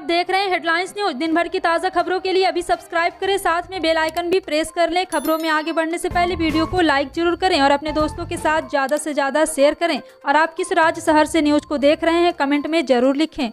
आप देख रहे हैं हेडलाइंस न्यूज। दिन भर की ताज़ा खबरों के लिए अभी सब्सक्राइब करें, साथ में बेल आइकन भी प्रेस कर लें। खबरों में आगे बढ़ने से पहले वीडियो को लाइक जरूर करें और अपने दोस्तों के साथ ज़्यादा से ज़्यादा शेयर करें। और आप किस राज्य शहर से न्यूज को देख रहे हैं कमेंट में जरूर लिखें।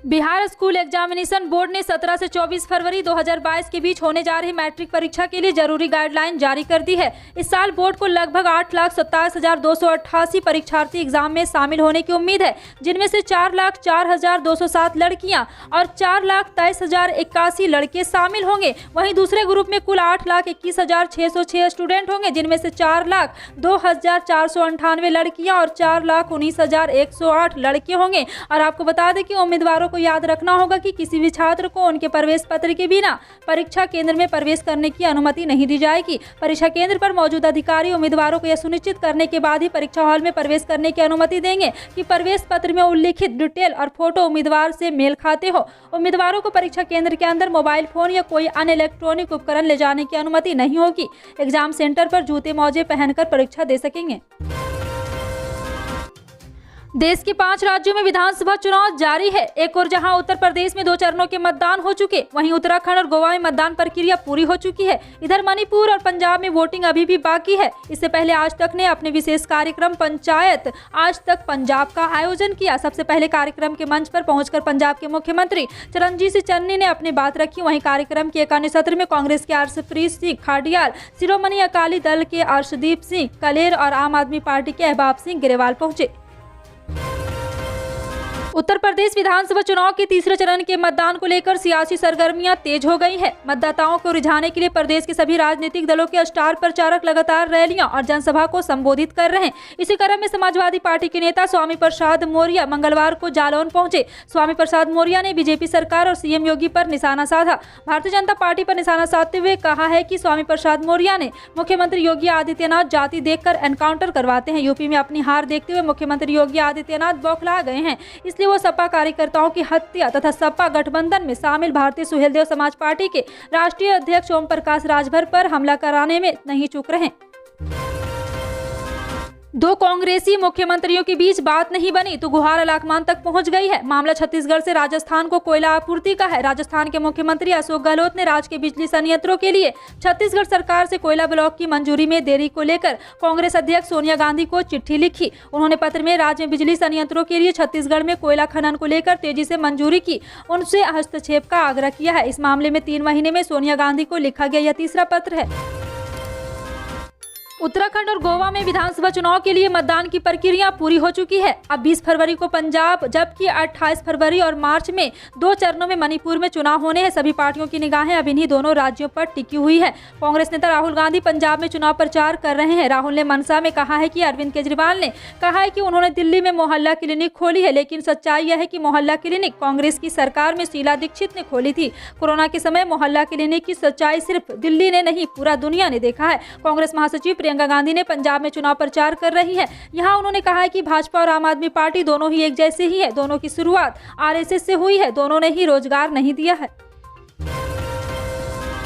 बिहार स्कूल एग्जामिनेशन बोर्ड ने 17 से 24 फरवरी 2022 के बीच होने जा रही मैट्रिक परीक्षा के लिए जरूरी गाइडलाइन जारी कर दी है। इस साल बोर्ड को लगभग 8,27,288 परीक्षार्थी एग्जाम में शामिल होने की उम्मीद है, जिनमें से 4,04,207 लड़कियां और 4,23,081 लड़के शामिल होंगे। वहीं दूसरे ग्रुप में कुल 8,21,606 स्टूडेंट होंगे, जिनमें से 4,02,498 लड़कियां और 4,19,108 लड़के होंगे। और आपको बता दें कि उम्मीदवारों को याद रखना होगा कि किसी भी छात्र को उनके प्रवेश पत्र के बिना परीक्षा केंद्र में प्रवेश करने की अनुमति नहीं दी जाएगी। परीक्षा केंद्र पर मौजूद अधिकारी उम्मीदवारों को यह सुनिश्चित करने के बाद ही परीक्षा हॉल में प्रवेश करने की अनुमति देंगे कि प्रवेश पत्र में उल्लिखित डिटेल और फोटो उम्मीदवार से मेल खाते हो। उम्मीदवारों को परीक्षा केंद्र के अंदर मोबाइल फोन या कोई अन्य इलेक्ट्रॉनिक उपकरण ले जाने की अनुमति नहीं होगी। एग्जाम सेंटर पर जूते मोजे पहनकर परीक्षा दे सकेंगे। देश के 5 राज्यों में विधानसभा चुनाव जारी है। एक और जहां उत्तर प्रदेश में 2 चरणों के मतदान हो चुके, वहीं उत्तराखंड और गोवा में मतदान प्रक्रिया पूरी हो चुकी है। इधर मणिपुर और पंजाब में वोटिंग अभी भी बाकी है। इससे पहले आज तक ने अपने विशेष कार्यक्रम पंचायत आज तक पंजाब का आयोजन किया। सबसे पहले कार्यक्रम के मंच पर पहुंचकर पंजाब के मुख्यमंत्री चरणजीत सिंह चन्नी ने अपनी बात रखी। वहीं कार्यक्रम के एक अन्य सत्र में कांग्रेस के हरप्रीत सिंह खाडियाल, शिरोमणि अकाली दल के अर्शदीप सिंह कलेर और आम आदमी पार्टी के अहबाब सिंह ग्रेवाल पहुंचे। उत्तर प्रदेश विधानसभा चुनाव के तीसरे चरण के मतदान को लेकर सियासी सरगर्मियां तेज हो गई हैं। मतदाताओं को रिझाने के लिए प्रदेश के सभी राजनीतिक दलों के स्टार प्रचारक लगातार रैलियां और जनसभा को संबोधित कर रहे हैं। इसी क्रम में समाजवादी पार्टी के नेता स्वामी प्रसाद मौर्य मंगलवार को जालौन पहुंचे। स्वामी प्रसाद मौर्य ने बीजेपी सरकार और सीएम योगी पर निशाना साधा। भारतीय जनता पार्टी पर निशाना साधते हुए कहा है कि स्वामी प्रसाद मौर्य ने मुख्यमंत्री योगी आदित्यनाथ जाति देखकर एनकाउंटर करवाते हैं। यूपी में अपनी हार देखते हुए मुख्यमंत्री योगी आदित्यनाथ बौखला गए हैं, इसलिए वो सपा कार्यकर्ताओं की हत्या तथा सपा गठबंधन में शामिल भारतीय सुहेलदेव समाज पार्टी के राष्ट्रीय अध्यक्ष ओम प्रकाश राजभर पर हमला कराने में नहीं चूक रहे। 2 कांग्रेसी मुख्यमंत्रियों के बीच बात नहीं बनी तो गुहार अलाकमान तक पहुंच गई है। मामला छत्तीसगढ़ से राजस्थान को कोयला आपूर्ति का है। राजस्थान के मुख्यमंत्री अशोक गहलोत ने राज्य के बिजली संयंत्रों के लिए छत्तीसगढ़ सरकार से कोयला ब्लॉक की मंजूरी में देरी को लेकर कांग्रेस अध्यक्ष सोनिया गांधी को चिट्ठी लिखी। उन्होंने पत्र में राज्य में बिजली संयंत्रों के लिए छत्तीसगढ़ में कोयला खनन को लेकर तेजी से मंजूरी की उनसे हस्तक्षेप का आग्रह किया है। इस मामले में 3 महीने में सोनिया गांधी को लिखा गया यह तीसरा पत्र है। उत्तराखंड और गोवा में विधानसभा चुनाव के लिए मतदान की प्रक्रिया पूरी हो चुकी है। अब 20 फरवरी को पंजाब, जबकि 28 फरवरी और मार्च में 2 चरणों में मणिपुर में चुनाव होने हैं। सभी पार्टियों की निगाहें अब इन्हीं दोनों राज्यों पर टिकी हुई है। कांग्रेस नेता राहुल गांधी पंजाब में चुनाव प्रचार कर रहे हैं। राहुल ने मनसा में कहा है कि अरविंद केजरीवाल ने कहा है कि उन्होंने दिल्ली में मोहल्ला क्लिनिक खोली है, लेकिन सच्चाई यह है कि मोहल्ला क्लिनिक कांग्रेस की सरकार में शीला दीक्षित ने खोली थी। कोरोना के समय मोहल्ला क्लिनिक की सच्चाई सिर्फ दिल्ली ने नहीं, पूरा दुनिया ने देखा है। कांग्रेस महासचिव प्रियंका गांधी ने पंजाब में चुनाव प्रचार कर रही है। यहां उन्होंने कहा है कि भाजपा और आम आदमी पार्टी दोनों ही एक जैसे ही है। दोनों की शुरुआत आरएसएस से हुई है। दोनों ने ही रोजगार नहीं दिया है।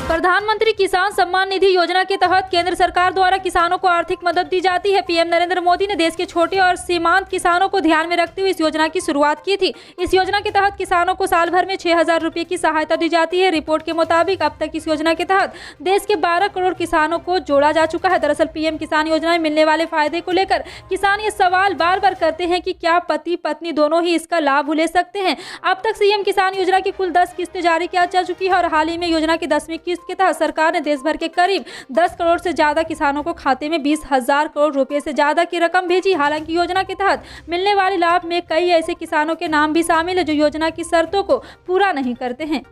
प्रधानमंत्री किसान सम्मान निधि योजना के तहत केंद्र सरकार द्वारा किसानों को आर्थिक मदद दी जाती है। पीएम नरेंद्र मोदी ने देश के छोटे और सीमांत किसानों को ध्यान में रखते हुए इस योजना की शुरुआत की थी। इस योजना के तहत किसानों को साल भर में 6,000 रुपए की सहायता दी जाती है। रिपोर्ट के मुताबिक अब तक इस योजना के तहत देश के 12 करोड़ किसानों को जोड़ा जा चुका है। दरअसल पीएम किसान योजना में मिलने वाले फायदे को लेकर किसान ये सवाल बार बार करते हैं कि क्या पति पत्नी दोनों ही इसका लाभ ले सकते हैं। अब तक सीएम किसान योजना की कुल 10 किस्तें जारी की जा चुकी है और हाल ही में योजना की 10वीं किस्त के तहत सरकार ने देश भर के करीब 10 करोड़ से ज्यादा किसानों को खाते में 20,000 करोड़ रुपए से ज्यादा की रकम भेजी। हालांकि योजना के तहत मिलने वाले लाभ में कई ऐसे किसानों के नाम भी शामिल है जो योजना की शर्तों को पूरा नहीं करते हैं।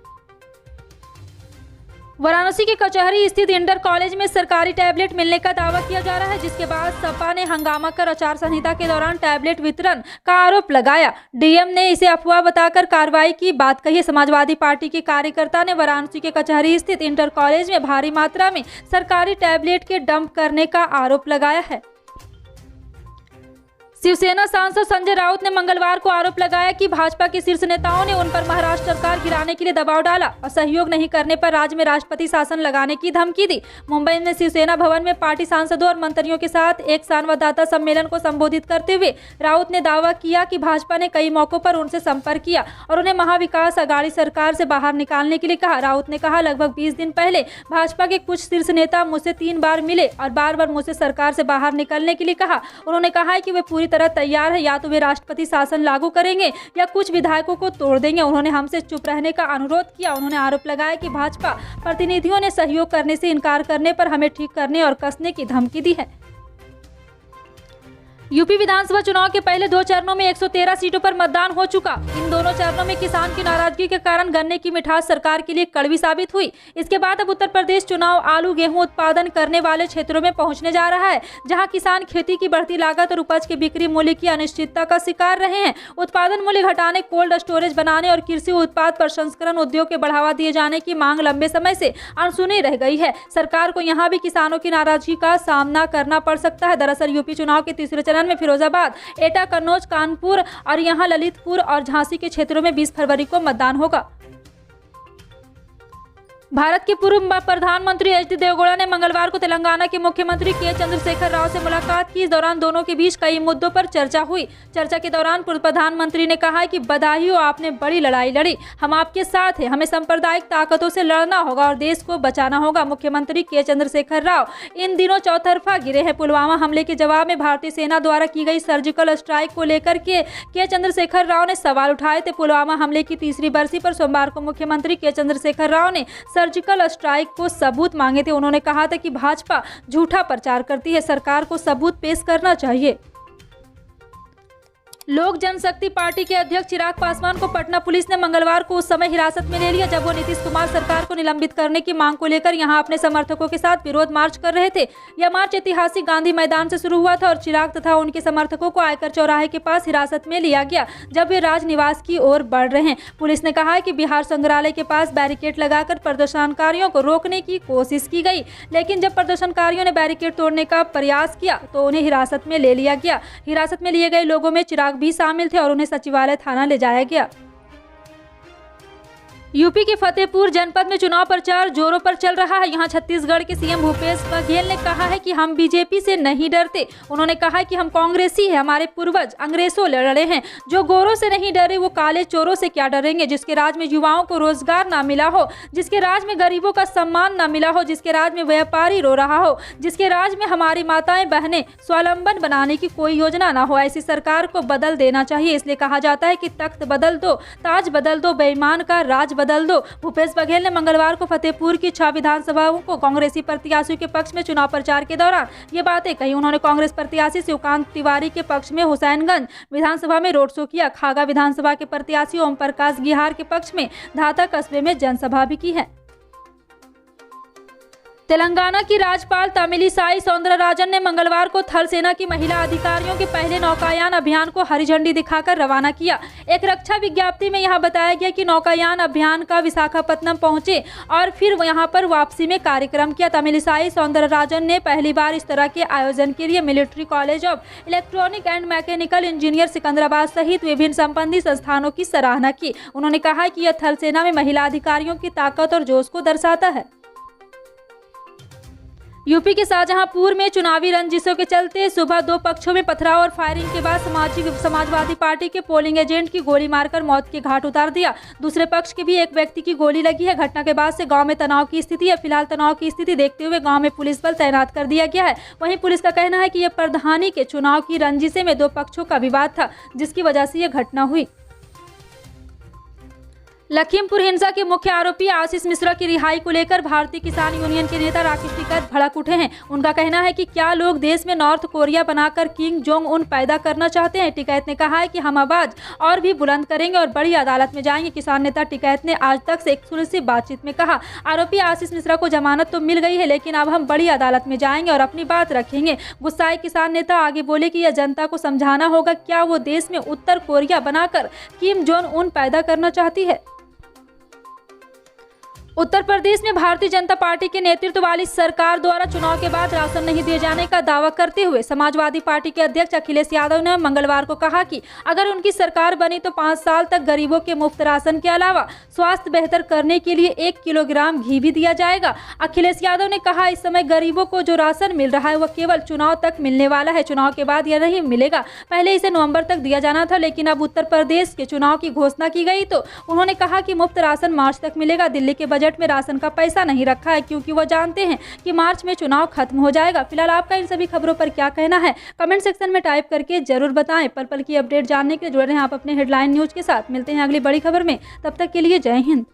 वाराणसी के कचहरी स्थित इंटर कॉलेज में सरकारी टैबलेट मिलने का दावा किया जा रहा है, जिसके बाद सपा ने हंगामा कर आचार संहिता के दौरान टैबलेट वितरण का आरोप लगाया। डीएम ने इसे अफवाह बताकर कार्रवाई की बात कही। समाजवादी पार्टी के कार्यकर्ता ने वाराणसी के कचहरी स्थित इंटर कॉलेज में भारी मात्रा में सरकारी टैबलेट के डंप करने का आरोप लगाया है। शिवसेना सांसद संजय राउत ने मंगलवार को आरोप लगाया कि भाजपा के शीर्ष नेताओं ने उन पर महाराष्ट्र सरकार गिराने के लिए दबाव डाला और सहयोग नहीं करने पर राज्य में राष्ट्रपति शासन लगाने की धमकी दी। मुंबई में शिवसेना भवन में पार्टी सांसदों और मंत्रियों के साथ एक संवाददाता सम्मेलन को संबोधित करते हुए राउत ने दावा किया कि भाजपा ने कई मौकों पर उनसे संपर्क किया और उन्हें महाविकास अघाड़ी सरकार से बाहर निकालने के लिए कहा। राउत ने कहा, लगभग 20 दिन पहले भाजपा के कुछ शीर्ष नेता मुझसे 3 बार मिले और बार मुझसे सरकार से बाहर निकलने के लिए कहा। उन्होंने कहा है कि वे पूरी तरह तैयार है, या तो वे राष्ट्रपति शासन लागू करेंगे या कुछ विधायकों को तोड़ देंगे। उन्होंने हमसे चुप रहने का अनुरोध किया। उन्होंने आरोप लगाया कि भाजपा प्रतिनिधियों ने सहयोग करने से इनकार करने पर हमें ठीक करने और कसने की धमकी दी है। यूपी विधानसभा चुनाव के पहले 2 चरणों में 113 सीटों पर मतदान हो चुका। इन दोनों चरणों में किसान की नाराजगी के कारण गन्ने की मिठास सरकार के लिए कड़वी साबित हुई। इसके बाद अब उत्तर प्रदेश चुनाव आलू गेहूं उत्पादन करने वाले क्षेत्रों में पहुंचने जा रहा है, जहां किसान खेती की बढ़ती लागत और उपज के बिक्री मूल्य की अनिश्चितता का शिकार रहे हैं। उत्पादन मूल्य घटाने, कोल्ड स्टोरेज बनाने और कृषि उत्पाद प्रसंस्करण उद्योग के बढ़ावा दिए जाने की मांग लंबे समय से अनसुनी रह गई है। सरकार को यहाँ भी किसानों की नाराजगी का सामना करना पड़ सकता है। दरअसल यूपी चुनाव के तीसरे चरण में फिरोजाबाद, एटा, कन्नौज, कानपुर और यहां ललितपुर और झांसी के क्षेत्रों में 20 फरवरी को मतदान होगा। भारत के पूर्व प्रधानमंत्री एच.डी. देवेगौड़ा ने मंगलवार को तेलंगाना के मुख्यमंत्री के. चंद्रशेखर राव से मुलाकात की। इस दौरान दोनों के बीच कई मुद्दों पर चर्चा हुई। चर्चा के दौरान पूर्व प्रधानमंत्री ने कहा कि बधाई हो, आपने बड़ी लड़ाई लड़ी, हम आपके साथ हैं, हमें सांप्रदायिक ताकतों से लड़ना होगा और देश को बचाना होगा। मुख्यमंत्री के. चंद्रशेखर राव इन दिनों चौतरफा गिरे हैं। पुलवामा हमले के जवाब में भारतीय सेना द्वारा की गई सर्जिकल स्ट्राइक को लेकर के चंद्रशेखर राव ने सवाल उठाए थे। पुलवामा हमले की तीसरी बरसी पर सोमवार को मुख्यमंत्री के. चंद्रशेखर राव ने सर्जिकल स्ट्राइक को सबूत मांगे थे। उन्होंने कहा था कि भाजपा झूठा प्रचार करती है, सरकार को सबूत पेश करना चाहिए। लोक जनशक्ति पार्टी के अध्यक्ष चिराग पासवान को पटना पुलिस ने मंगलवार को उस समय हिरासत में ले लिया जब वो नीतीश कुमार सरकार को निलंबित करने की मांग को लेकर यहां अपने समर्थकों के साथ विरोध मार्च कर रहे थे। यह मार्च ऐतिहासिक गांधी मैदान से शुरू हुआ था और चिराग तथा उनके समर्थकों को आयकर चौराहे के पास हिरासत में लिया गया जब वे राजनिवास की ओर बढ़ रहे हैं। पुलिस ने कहा है कि बिहार संग्रहालय के पास बैरिकेड लगाकर प्रदर्शनकारियों को रोकने की कोशिश की गई, लेकिन जब प्रदर्शनकारियों ने बैरिकेड तोड़ने का प्रयास किया तो उन्हें हिरासत में ले लिया गया। हिरासत में लिए गए लोगों में चिराग भी शामिल थे और उन्हें सचिवालय थाना ले जाया गया। यूपी के फतेहपुर जनपद में चुनाव प्रचार जोरों पर चल रहा है। यहाँ छत्तीसगढ़ के सीएम भूपेश बघेल ने कहा है कि हम बीजेपी से नहीं डरते। उन्होंने कहा कि हम कांग्रेसी हैं, हमारे पूर्वज अंग्रेजों लड़े हैं, जो गोरों से नहीं डरे वो काले चोरों से क्या डरेंगे। जिसके राज में युवाओं को रोजगार ना मिला हो, जिसके राज में गरीबों का सम्मान ना मिला हो, जिसके राज में व्यापारी रो रहा हो, जिसके राज में हमारी माताएं बहनें स्वावलंबन बनाने की कोई योजना ना हो, ऐसी सरकार को बदल देना चाहिए। इसलिए कहा जाता है कि तख्त बदल दो, ताज बदल दो, बेईमान का राज बदल दो। भूपेश बघेल ने मंगलवार को फतेहपुर की 6 विधानसभाओं को कांग्रेसी प्रत्याशियों के पक्ष में चुनाव प्रचार के दौरान ये बातें कही। उन्होंने कांग्रेस प्रत्याशी शिवकांत तिवारी के पक्ष में हुसैनगंज विधानसभा में रोड शो किया। खागा विधानसभा के प्रत्याशी ओम प्रकाश गिहार के पक्ष में धाता कस्बे में जनसभा भी की है। तेलंगाना की राज्यपाल तमिलिसाई सौंदरराजन ने मंगलवार को थल सेना की महिला अधिकारियों के पहले नौकायान अभियान को हरी झंडी दिखाकर रवाना किया। एक रक्षा विज्ञप्ति में यहां बताया गया कि नौकायान अभियान का विशाखापत्तनम पहुंचे और फिर यहां पर वापसी में कार्यक्रम किया। तमिलिसाई सौंदरराजन ने पहली बार इस तरह के आयोजन के लिए military college of electronic and mechanical engineer Secunderabad सहित विभिन्न संबंधित संस्थानों की सराहना की। उन्होंने कहा कि यह थल सेना में महिला अधिकारियों की ताकत और जोश को दर्शाता है। यूपी के शाहजहांपुर में चुनावी रंजिशों के चलते सुबह 2 पक्षों में पथराव और फायरिंग के बाद समाजवादी पार्टी के पोलिंग एजेंट की गोली मारकर मौत के घाट उतार दिया। दूसरे पक्ष के भी एक व्यक्ति की गोली लगी है। घटना के बाद से गांव में तनाव की स्थिति है। फिलहाल तनाव की स्थिति देखते हुए गांव में पुलिस बल तैनात कर दिया गया है। वहीं पुलिस का कहना है कि यह प्रधानी के चुनाव की रंजिशे में 2 पक्षों का विवाद था, जिसकी वजह से यह घटना हुई। लखीमपुर हिंसा के मुख्य आरोपी आशीष मिश्रा की रिहाई को लेकर भारतीय किसान यूनियन के नेता राकेश टिकैत भड़क उठे हैं। उनका कहना है कि क्या लोग देश में नॉर्थ कोरिया बनाकर किंग जोंग उन पैदा करना चाहते हैं। टिकैत ने कहा है कि हम आवाज और भी बुलंद करेंगे और बड़ी अदालत में जाएंगे। किसान नेता टिकैत ने आज तक से एक्सक्लूसिव बातचीत में कहा, आरोपी आशीष मिश्रा को जमानत तो मिल गई है, लेकिन अब हम बड़ी अदालत में जाएंगे और अपनी बात रखेंगे। गुस्साए किसान नेता आगे बोले कि यह जनता को समझाना होगा क्या वो देश में उत्तर कोरिया बनाकर किम जोंग उन पैदा करना चाहती है। उत्तर प्रदेश में भारतीय जनता पार्टी के नेतृत्व वाली सरकार द्वारा चुनाव के बाद राशन नहीं दिए जाने का दावा करते हुए समाजवादी पार्टी के अध्यक्ष अखिलेश यादव ने मंगलवार को कहा कि अगर उनकी सरकार बनी तो 5 साल तक गरीबों के मुफ्त राशन के अलावा स्वास्थ्य बेहतर करने के लिए 1 किलोग्राम घी भी दिया जाएगा। अखिलेश यादव ने कहा, इस समय गरीबों को जो राशन मिल रहा है वह केवल चुनाव तक मिलने वाला है, चुनाव के बाद यह नहीं मिलेगा। पहले इसे नवंबर तक दिया जाना था, लेकिन अब उत्तर प्रदेश के चुनाव की घोषणा की गई तो उन्होंने कहा कि मुफ्त राशन मार्च तक मिलेगा। दिल्ली के बजट में राशन का पैसा नहीं रखा है क्योंकि वो जानते हैं कि मार्च में चुनाव खत्म हो जाएगा। फिलहाल आपका इन सभी खबरों पर क्या कहना है, कमेंट सेक्शन में टाइप करके जरूर बताएं। पल पल की अपडेट जानने के लिए जुड़े रहें आप अपने हेडलाइन न्यूज के साथ। मिलते हैं अगली बड़ी खबर में, तब तक के लिए जय हिंद।